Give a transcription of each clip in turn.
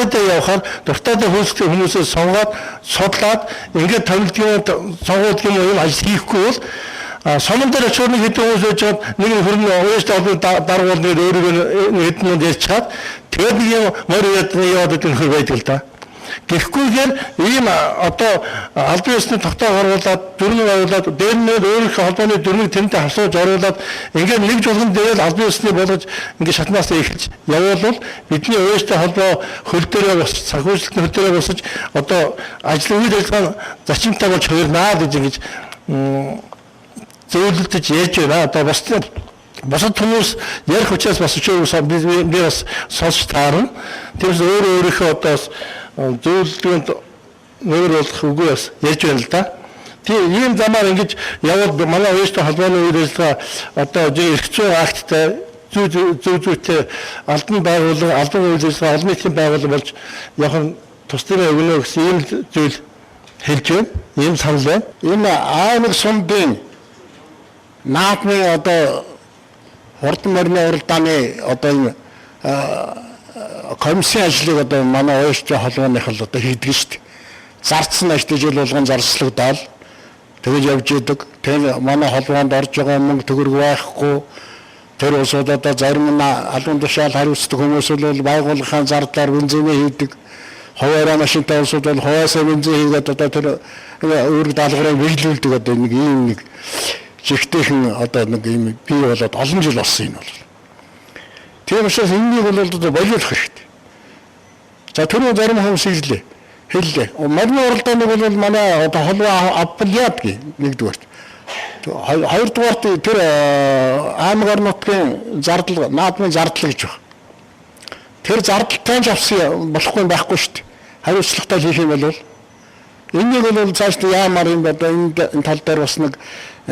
дуртайдаа явахаар дуртайдаа хөөстэй хүмүүсээс сонгоод судлаад ингээд томилдгийн сонгуулдгийн юм ажил хийхгүй бол сонон дээр очиод нэг хэдэн хүмүүс байж чад нэг хөрн уяастай олон даргуул нэр өөрийгөө хэдэн мөнд ярьчаад тэгээд нэг юм мөр яваад идэх хөр байдаг л да. Гэхгүйгээр ийм одоо албан ёсны тогтоог оруулаад дүрмийг оруулаад дээр нь өөрийнхөө холбооны дүрмийг тэмдээ хасууж оруулаад ингээд нэг жолгон дээр л албан ёсны болгож ингээд шатнаас эхэлж явуулвал бидний өөрсдөө холбоо хөл дээрээ босч санхүүжилтийн хөл дээрээ босч одоо ажлын үйл ажиллагаа зачимтай болж хувирнаа гэж ингэж зөвлөлдөж ярьж байна. Одоо босод хүмүүс ярих учраас бас би бас сонсч таарна. Тэрс өөрийнхөө одоо зөвлөлтөнд нөр болох үгүй бас ярьж байна л да. Тийм ийм замаар ингэж явал манай өөрсдөө холбооны үйл ажиллагаа одоо эрх зүйн акттай зүйтэй албан байгууллага албан үйл ажиллагаа олон нийтийн байгууллага болж явах нь тусдаа өгнө гэсэн ийм зүйл хэлж байна. Ийм санал байна. Энэ аймаг сумдын наадмын одоо хурдан морины уралдааны одоо энэ комиссийн ажлыг одоо манай өөрсдөө холбооных л одоо хийдэг шүү дээ. Зарцсан ажил жил болгон зарцлагдаад тэгэж явж идэг. Тэр манай холбоонд орж байгаа мөнгө төгрөг байхгүй. Тэр улсууд одоо зарим нь албан тушаал хариуцдаг хүмүүс бол байгууллагын зардлаар бензинээ хийдэг. Хуваараа машинтай улсууд бол хуваасаа бензин хийгээд одоо тэр өөрөг даалгаврыг биелүүлдэг одоо нэг ийм нэг жигтэйхэн одоо нэг юм бий болоод олон жил болсон юм бол. Тийм учраас энэнийг бол одоо болиулах хэрэгтэй. За түрүү зарим хүмүүс хэллээ. Морины уралдааныг бол манай одоо холбоо авбал яадгийг нэгдүгээр. Хоёрдугаарт тэр аймаг орнотын зардал наадмын зардал гэж байна. Тэр зардалтай ч авсан болохгүй байхгүй шүү дээ. Хариуцлагатай хийх юм бол энийг бол цааш яамаар юм одоо энэ тал дээр бас нэг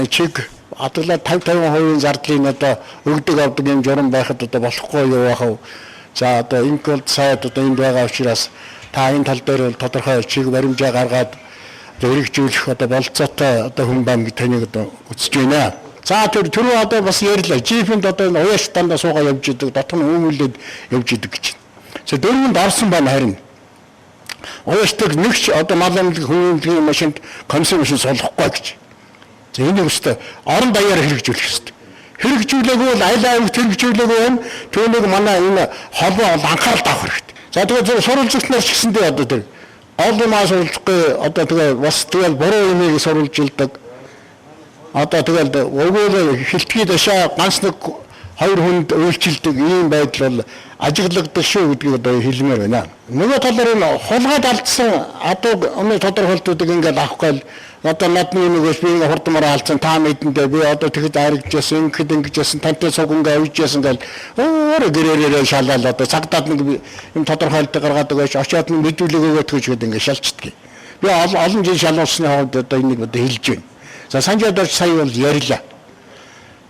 чиг адлаа 50% зардлын одоо өгдөг авдаг юм журам байхад одоо болохгүй юу яах вэ? За одоо энэ бол сайд одоо энд байгаа учраас та энэ тал дээр тодорхой чиг баримжаа гаргаад хэрэгжүүлэх одоо болцоотой одоо хүн байна гэж таныг одоо үзэж байна. За түрүү одоо бас ярьлаа. Жифэнд одоо уяаш дандаа суугаа явж идэг, дотор нь өмүүлээд явж идэг гэж. За дөрөвөнд орсон байна харин. Уяашдаг нэгч одоо мал амлаг хөвөмлөгийн машинд комиссийн машин солохгүй гэж. За энэ өстой орон даяар хэрэгжүүлэх ёстой. Хэрэгжүүлээгүй бол аль аймагт хэрэгжүүлээгүй юм. Түүнийг манай энэ холбоо анхаарал тавих хэрэгтэй. За тэгээд сурвалжлагчнаар ч гэсэндээ одоо тэр олон маа сурвалжгүй одоо тэгээд бас тэгээд буруу юмыг сурвалжилдаг. Одоо тэгээд өгөөл хилтгий дэшаа ганц нэг хоёр хүнд үйлчилдэг ийм байдал бол ажиглагдах шүү гэдгийг одоо хэлмээр байна. Нөгөө талаар нь хулгайд алдсан одоо өмнө тодорхойлтуудыг ингээд авахгүй одоо надны нөгөөс би ингээ хурдмаар алдсан та мэдэндээ би одоо тэгэд аригжсэн ингэжсэн тантай цуг ингээ авижсэн гэл өөр гэрээрээ шалаад одоо цагдаад нэг юм тодорхойлтыг гаргадаг байж очиод нь мэдүүлэг өгөөд гэж ингээ шалчдаг. Би олон жил шалуулсны хооронд одоо энийг одоо хэлж байна. За санжаад орч сая бол ярьлаа.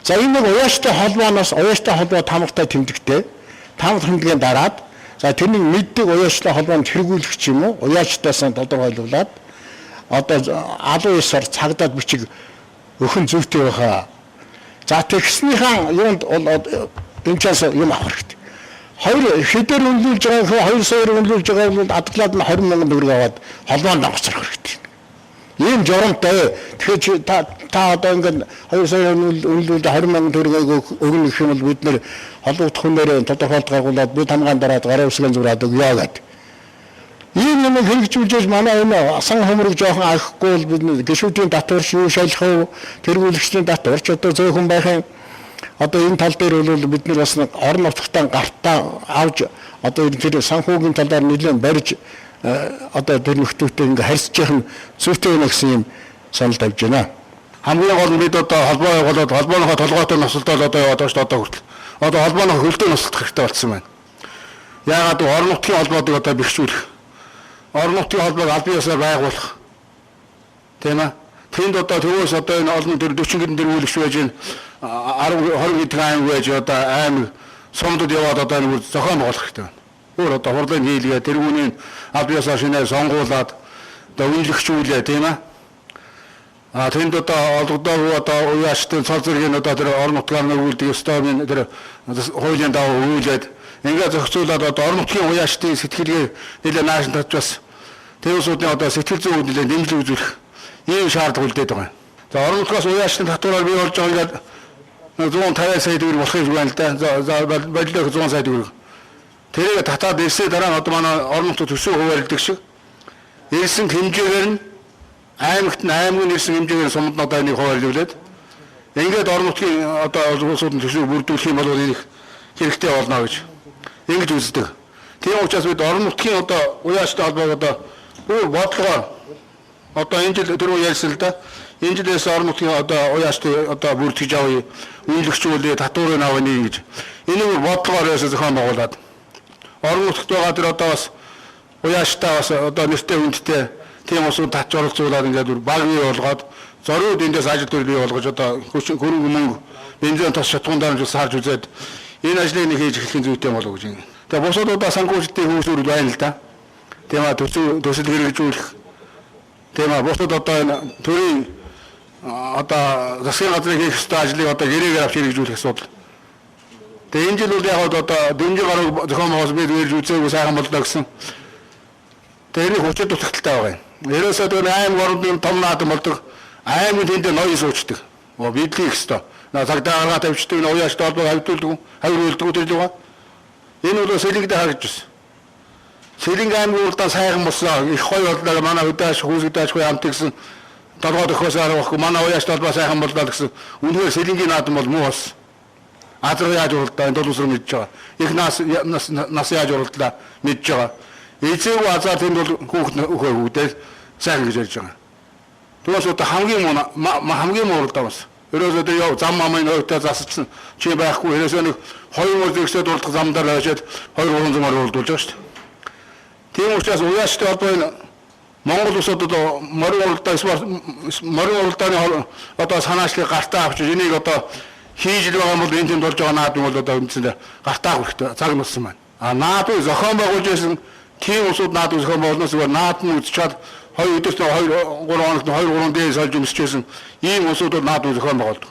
За энэ нэг уяаштай холбооноос уяаштай холбоо тамгатай тэмдэгтэй тамга тэмдгийн дараад за тэрний мэддэг уяаштай холбоонд хэрэгүүлэх ч юм уу уяаштайсаа тодорхойлуулад одоо алуу ёсоор цагдаад бичиг өхөн зүйтэй байхаа. За тэгснийхэн юунд энэ чаас юм авах хэрэгтэй. Хоёр хэдээр үнэлж байгаа хоёр саяар үнэлж байгаа бол адглаад нь 20 мянган төгрөг аваад холбоонд онгоцрох хэрэгтэй. Ийм жоромтой. Тэгэхээр та одоо ингээд 2 сая үнэлүүлж 20 мянган төгрөгийг өгнө гэх юм бол бид нэр холбогдох хүнээр тодорхойлт гаргуулад бид хамгаан дараад гараа үсгэн зураад өгөө гэдэг. Ийм юм хэрэгжүүлж манай энэ сан хөмрөг жоохон авахгүй бол бид гişүүдийн татварч юу шалах вэ? Тэргүүлэгчдийн татварч одоо зөөхөн байх юм. Одоо энэ тал дээр бол бид нар бас орон нутгатаа гартаа авч одоо тэр санхүүгийн талаар нэлээд барьж одоо тэр нөхдөөтэй ингээ харьцаж явах нь зүйтэй байна гэсэн юм санал тавьж байна. Хамгийн гол нь бид одоо холбоо байгуулад холбооныхоо толгойтой носолдол одоо яваад байгаа шүү дээ одоо хүртэл. Одоо холбооныхоо хөлтөө носолдох хэрэгтэй болсон байна. Яагаад орон нутгийн холбоодыг одоо бэхжүүлэх. Орон нутгийн холбоог албан ёсоор байгуулах. Тийм ээ. Тэнд одоо тэрөөс одоо энэ олон төр 40 гэрэн дээр үйлчлж байж гэн 10 20 гэдгээр аймаг байж одоо аймаг сумдад яваад одоо нэг зохион байгуулах хэрэгтэй байна. Өөр одоо хурлын хийлгээ тэр үүнийг албан ёсоор шинээр сонгуулад одоо үнэлэгчүүлээ тийм ээ. Тэнд одоо олгодоо одоо уяаштай цол зэргийн одоо тэр орон нутгаар нөгүүлдэг ёстой минь тэр хуулийн даваа өгүүлээд ингээд зохицуулаад одоо орон нутгийн уяачдын сэтгэлгээ нэлээд нааш татж бас тэр улсуудын одоо сэтгэл зүйн нэлээд нэмэлт үзүүлэх ийм шаардлага үлдээд байгаа юм. За орон нутгаас уяачдын татвараар бий болж байгаа ингээд 150 сая төгрөг болох юм байна л да. За боллоо 100 сая төгрөг. Тэрийг татаад ирсээ дараа одоо манай орон нутгийн төсөв хуваарлдаг шиг ирсэн хэмжээгээр нь аймагт ирсэн хэмжээгээр сумд одоо энийг хуваарлуулад ингээд орон нутгийн одоо улсуудын төсөв бүрдүүлэх юм бол энэ хэрэгтэй болно гэж ингэж үздэг. Тийм учраас бид орон нутгийн одоо уяачтай холбоог одоо өөр бодлогоор одоо энэ жил түрүү ярьсан л да. Энэ жилээс орон нутгийн одоо уяачтай одоо бүртгэж авъя, үнэлэгчүүлээ, татварыг авъя гэж энийг бодлогоор зохион байгуулад орон нутгад байгаа тэр одоо бас уяачтай бас одоо нэртэй хүндтэй тийм усууд татж оролцуулаад ингээд баг бий болгоод зориуд эндээс ажил төр бий болгож одоо хөрөнгө мөнгө бензин тос шатгундаар нь саарж үзээд энэ ажлыг нэг хийж эхлэх зүйтэй болов гэж. Тэгээ бусуудаа санхүүжилтийн хөөсөөр байна л да. Тийм аа төсөл хэрэгжүүлэх. Тийм аа бусад одоо энэ төрийн одоо засгийн газрын хийх ёстой ажлыг одоо гэрээгээр авч хэрэгжүүлэх асуудал. Тэгээ энэ жил бол яг одоо дэмжиг гараг зохион байгуулалт бид ирж үзээгүй сайхан боллоо гэсэн. Тэгээ энэ хүчит дутагдaltaй байгаа юм. Ерөөсөө тэр аймаг орны том наадам болдог. Аймаг тэнд ноён суучдаг. Бидлих ёстой. Цагдаа гаргаа тавьчихдаг, уяачтай холбоог хавьдуулдаг, хавьруулдаг тэр л байгаа. Энэ бол сэлэнгдээ харагдж байна. Сэлэнг аймгийн урдаа сайхан болсон. Их хой боллоо манай хөдөөш хүүсгдээшгүй хамт гэсэн толгой төхөөсөө авахгүй манай уяачтай холбоо сайхан боллоо гэсэн. Үнэхээр сэлэнгийн наадам бол муу болсон. Азар яаж уралдаа энэ толгойсоо мэдж байгаа. Их нас яаж уралдлаа мэдж байгаа. Эцэг азар тэнд бол хүүхд өгөөгүй сайн гэж ярьж байгаа. Тэгээс одоо хамгийн муу уралдаа бас. Ерөөсөө тэр зам мамын өөртөө засчихсан чи байхгүй. Ерөөсөө нэг 2 зэгсэд уралдах замдаар очиад 2-3 замаар уралдуулж байгаа шүү дээ. Тийм учраас уяачтай холбоо Монгол улсад одоо морин уралдааны одоо санаачлыг гартаа авчиж энийг одоо хийж л байгаа бол энэ тэнд болж байгаа наадмын бол одоо үндсэндээ гартаа хүрхтээ цаг нусан байна. Наадмыг зохион байгуулж байсан тийм улсууд наадмыг зохион байгуулнаас өөр наадмыг үзчихад 2 өдөрт 2-3 хоногт 2-3 дээс олж өмсчихсэн ийм улсууд наадмыг зохион байгуулдаг.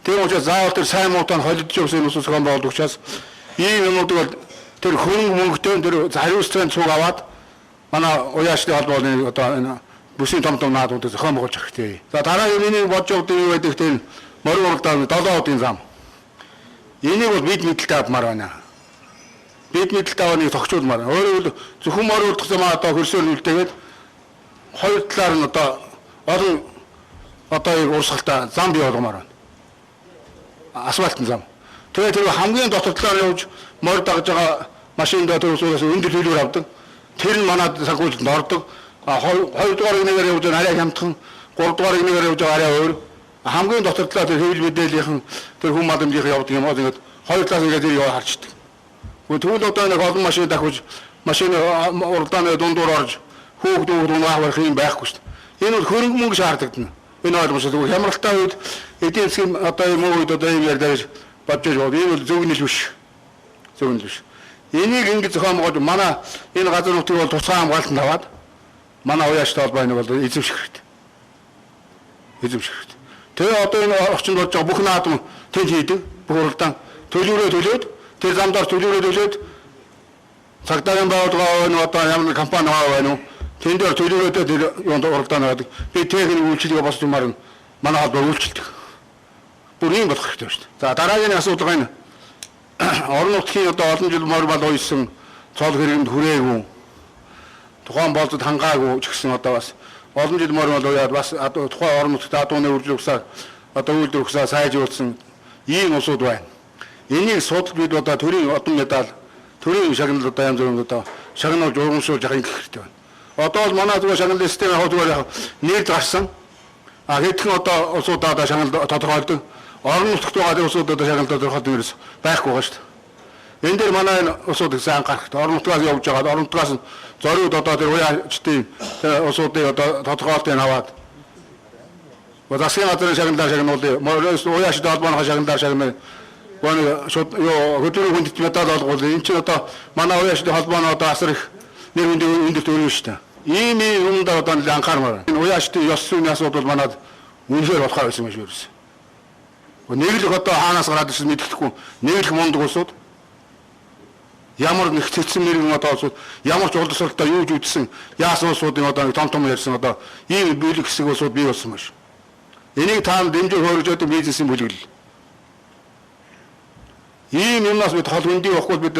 Тийм учраас заавал тэр сайн муутаа холидж явсан улсууд зохион байгуулдаг учраас ийм юмнуудыг бол тэр хөрөнгө мөнгөтэй тэр хариуцлагын цуг аваад манай уяачтай холбооны одоо энэ бүсийн том наадмуудыг зохион байгуулж хэрэгтэй. За дараагийн миний бодж явдаг юу гэдэг тэр морин уралдааны 7 удын зам. Энийг бол бид мэдлэлтэй авмаар байна. Бид мэдлэлтэй авахыг тогтчулмаар. Өөрөөр зөвхөн морин уралдах замаа одоо хөрсөөр үлдээгээд хоёр талаар нь одоо олон одоо урсгалтай зам бий болгомоор байна. Асфальтын зам. Тэгээд тэр хамгийн дотор талаар явж морь дагж байгаа машинд одоо усаас өндөр төлбөр авдаг. Тэр нь манад санхүүжилтэнд ордог. 2 дугаар нэгээр явж байгаа арай хямдхан, 3 дугаар нэгээр явж байгаа арай өөр. Хамгийн дотор талаа тэр хэвлэл мэдээллийн тэр хүн мадамжийн явдаг юм бол ингээд хоёр талаас ингээд тэр яваа харчдаг. Тэгвэл одоо нэг олон машин дахиж машин уралдааны дундуур орж хүүхд унаах юм байхгүй шүү дээ. Энэ бол хөрөнгө мөнгө шаардлагдан. Энэ ойлгомжтой. Хямралтай үед эдийн засгийн одоо юм уу одоо юм ярьдаа бодож байгаа. Энэ бол зөвгнөл биш. Зөвгнөл биш. Энийг ингэж зохион байгуулж манай энэ газар нутгийг бол тусгай хамгаалтанд аваад манай уяачтай холбооны бол эзэмших хэрэгтэй. Эзэмших хэрэгтэй. Тэгээ одоо энэ орчинд болж байгаа бүх наадам тэнд хийдэг. Бүх уралдаан төлөвлөрөө төлөөд тэр замдаар төлөвлөрөө төлөөд цагдаагийн байгууллага энэ одоо ямар компани байна уу? Тэнд дээр төлөвлөрөөдөө тэр юунд уралдаан аваад би техник үйлчилгээ босч юмар манай холбоо үйлчилдэг. Бүр юм болох хэрэгтэй шүү дээ. За дараагийн асуудал байна. Орон нутгийн одоо олон жил морбал уйсан цол хэрэгэмд хүрээгүй. Тухайн болцод хангаагүй ч гэсэн одоо бас олон жил морбал уяад бас тухайн орон нутгад адууны үржил усаа одоо үйлдвэр усаа сайжруулсан ийм усуд байна. Энийг судал бид одоо төрийн одон медаль, төрийн шагналд одоо янз бүрийн одоо шагналж урамшуулж явах хэрэгтэй байна. Одоо бол манай зүгээр шагналын систем яг зүгээр нэрд гарсан. Хэдхэн одоо усуудаа шагнал тодорхойлдог. Орон нутгад байгаа усууд одоо шагнал тодорхойлдог юм байхгүй байгаа шүү дээ. Энэ дээр манай усуудыг сайн гаргахад орон нутгаас явж байгаа. Орон нутгаас зориуд одоо тэр уяачдын усуудыг одоо тодорхойлтыг аваад засгийн газрын шагналаар шагнуулъя. Уяачдын холбооны шагналаар шагнуулъя. Гоо шууд ёо хөдөлгөөний хүндэт медаль олгуул. Энэ чинь одоо манай уяачдын холбооны одоо асар их нэр хүндэт өрнө шүү дээ. Ийм юмд одоо анхаармаар. Энэ уяачдын ёс зүйн асуудал манад үнэхээр болохоо байсан юм шиг байна. Нэг л одоо хаанаас гараад ирсэн мэдэхгүй нэг л мундаг усууд ямар нэг цэцэн мэрэгэн одоо ямар ч улс орнтой юу ч үдсэн яасан улсуудын одоо том ярьсан одоо ийм биелэх хэсэг улсууд бий болсон байна. Энийг таанд дэмжиж хөрөж өгдөг бизнесийн бүлэглэл. Ийм юмнаас бид хол хөндий явахгүй бид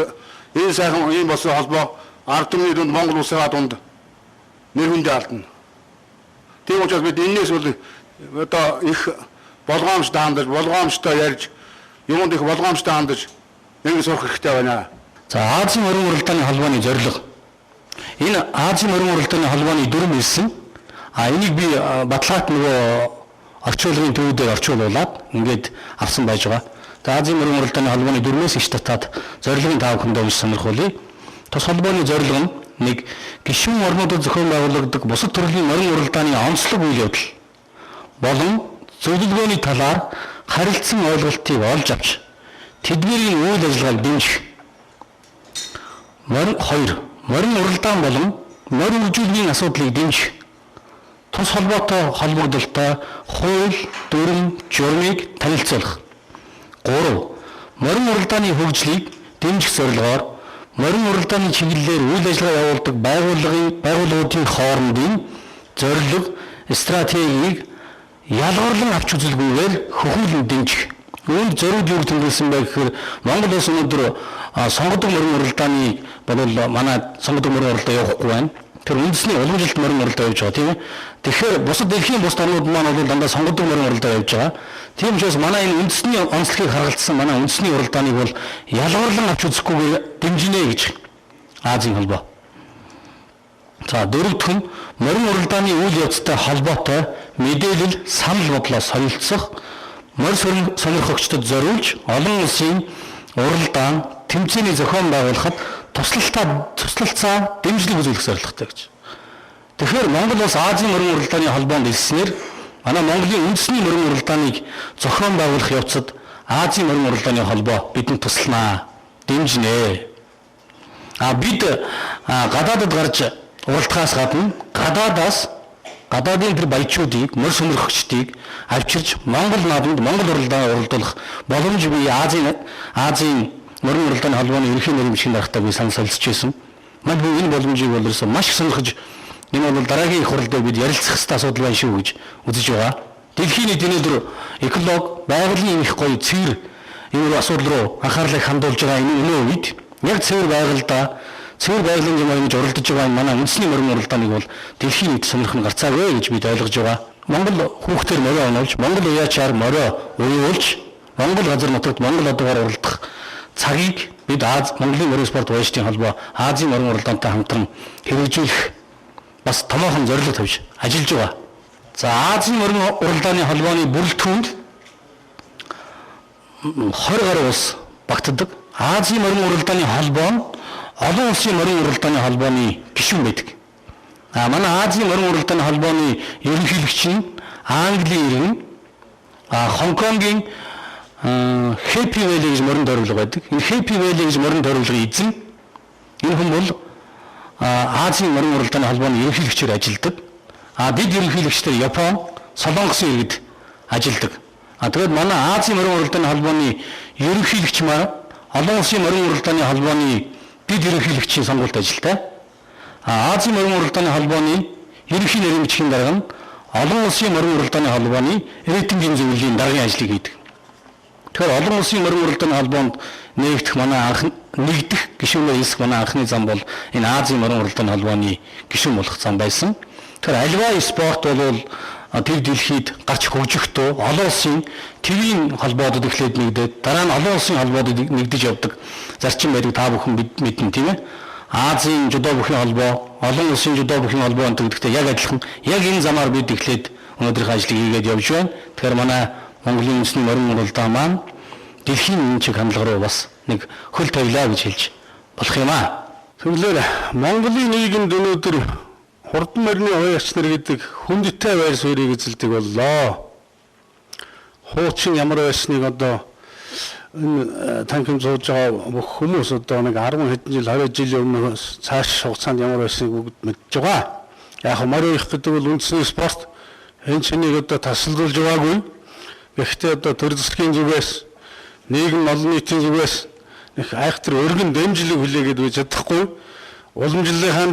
энэ сайхан ийм болсон холбоо ард түмний дунд Монгол улсаа дунд нэр хүндээ алдна. Тийм учраас бид энэс бол одоо их болгоомжтой хандаж, болгоомжтой ярьж, юмд их болгоомжтой хандаж нэг сурах хэрэгтэй байна. За Азийн морин уралдааны холбооны зорилго. Энэ Азийн морин уралдааны холбооны дүрм хэлсэн. Энийг би баталгаат нөгөө орчуулгын төвөдөө орчуулуулад ингээд авсан байж байгаа. Азийн морин уралдааны холбооны дүрмээс иш татаад зорилгын тав хүндээ унш сонирхуулъя. Тус холбооны зорилго нь нэг гишүүн орнуудад зохион байгуулагддаг бусад төрлийн морин уралдааны онцлог үйл явдал болон зөвлөгөөний талаар харилцан ойлголтыг олж авч тэдгээрийн үйл ажиллагааг дэмжих. Морин уралдаан болон морин үржүүлгийн асуудлыг дэмжих. Тус холбоотой холбогдолтой хууль, дүрм, журмыг танилцуулах. 3. Морин уралдааны хөгжлийг дэмжих зорилгоор морин уралдааны чиглэлээр үйл ажиллагаа явуулдаг байгууллагуудын хоорондын зорилго, стратегийг ялгарлан авч үзэлгүйгээр хөхүүлэн дэмжих. Үүнд зориуд юу тэмдэглэсэн бэ гэхээр Монгол улс өнөөдөр сонгодог морин уралдааны бол манай сонгодог морин уралдаа явахгүй байна. Тэр үндэсний уламжилт морин уралдаа явж байгаа тийм ээ. Тэгэхээр бусад дэлхийн бусад орнууд маань бол дандаа сонгодог морин уралдаа явж байгаа. Тийм учраас манай энэ үндэсний онцлогийг харгалзсан манай үндэсний уралдааныг бол ялгарлан авч үзэхгүйгээр дэмжинэ гэж Азийн холбоо. За дөрөвдөх нь морин уралдааны үйл явцтай холбоотой мэдээлэл санал бодлоо солилцох, морин сонирхогчдод зориулж олон улсын уралдаан тэмцээний зохион байгуулахад туслалцаа дэмжлэг үзүүлэх зорилготой гэж. Тэгэхээр Монгол улс Азийн морин уралдааны холбоонд хэлснээр манай Монголын үндэсний морин уралдааныг зохион байгуулах явцад Азийн морин уралдааны холбоо бидэнд тусланаа, дэмжинэ. Бид гадаадд гарч уралдахаас гадна гадаадын тэр баячуудыг, морь сонирхогчдыг авчирч Монгол наадамд Монгол уралдаанд оролцуулах боломж бий Азийн морин уралдааны холбооны ерөнхий нэрмжийн дарагтаа би санал солилцож байсан. Мань би энэ боломжийг бол ерөөсөө маш их сонирхож энэ бол дараагийн их хурлдаа бид ярилцах хэвээр асуудал байна шүү гэж үзэж байгаа. Дэлхийн нийт өнөөдөр эколог, байгалийн их гоё цэвэр энэ асуудал руу анхаарлыг хандуулж байгаа энэ үед яг цэвэр байгалийн юм гэж оролдож байгаа манай үндэсний морин уралдааныг бол дэлхийн нийт сонирхно гарцаагүй гэж бид ойлгож байгаа. Монгол хүүхдээр морио онолж, Монгол уяачаар морио уйлуулж, Монгол газар нутагт Монгол одоогоор уралдах цагийг бид Монголын морин спорт баячдын холбоо Азийн морин уралдаантай хамтран хэрэгжүүлэх бас томоохон зорилго тавьж ажиллаж байгаа. За Азийн морин уралдааны холбооны бүрэлдэхүүнд 20 гаруй улс багтдаг. Азийн морин уралдааны холбоо нь олон улсын морин уралдааны холбооны гишүүн байдаг. Манай Азийн морин уралдааны холбооны ерөнхийлөгч нь Английн иргэн, Хонконгийн Happy Valley гэж морин тойролго байдаг. Энэ Happy Valley гэж морин тойролгын эзэн энэ хүн бол Азийн морин уралдааны холбооны ерөнхийлөгчөөр ажилладаг. Бид ерөнхийлөгчдөр Япон, Солонгосын иргэд ажилладаг. Тэгээд манай Азийн морин уралдааны холбооны ерөнхийлөгч маань олон улсын морин уралдааны холбооны бид ерөнхийлөгчийн сонгуульд ажилтай. Азийн морин уралдааны холбооны ерөнхий нэрмжийн дарга нь олон улсын морин уралдааны холбооны рейтингийн зөвлөлийн даргын ажлыг хийдэг. Тэгэхээр олон улсын морин уралдааны холбоонд нэгдэх гишүүнээр хэлсэх манай анхны зам бол энэ Азийн морин уралдааны холбооны гишүүн болох зам байсан. Тэгэхээр альва спорт бол тэр дэлхийд гарч хөгжихдөө олон улсын твийн холбоодод эхлээд нэгдээд дараа нь олон улсын холбоодод нэгдэж явдаг зарчим байдаг та бүхэн мэднэ тийм ээ. Азийн жудо бүхийн холбоо, олон улсын жудо бүхийн холбоо гэдэгтэй яг адилхан яг энэ замаар бид эхлээд өнөөдрийн ажлыг хийгээд явж байна. Тэгэхээр манай Монголын үндэсний морин уралдаан маань дэлхийн энэ чиг хандлага руу бас нэг хөл тавилаа гэж хэлж болох юм аа. Тэгэлэр Монголын нийгэмд өнөөдөр хурдан морины уяач нар гэдэг хүндтэй байр суурийг эзэлдэг боллоо. Хуучин ямар байсныг одоо энэ танхим сууж байгаа бүх хүмүүс одоо нэг 10 хэдэн жил 20 жилийн өмнө цааш хугацаанд ямар байсныг бүгд мэдж байгаа. Яг морио их гэдэг бол үндэсний спорт энэ чинийг одоо тасалдуулж байгаагүй. Гэхдээ одоо төр засгийн зүгээс нийгэм олон нийтийн зүгээс их айхтар өргөн дэмжлэг хүлээгээд байж чадахгүй. Уламжлалынхаа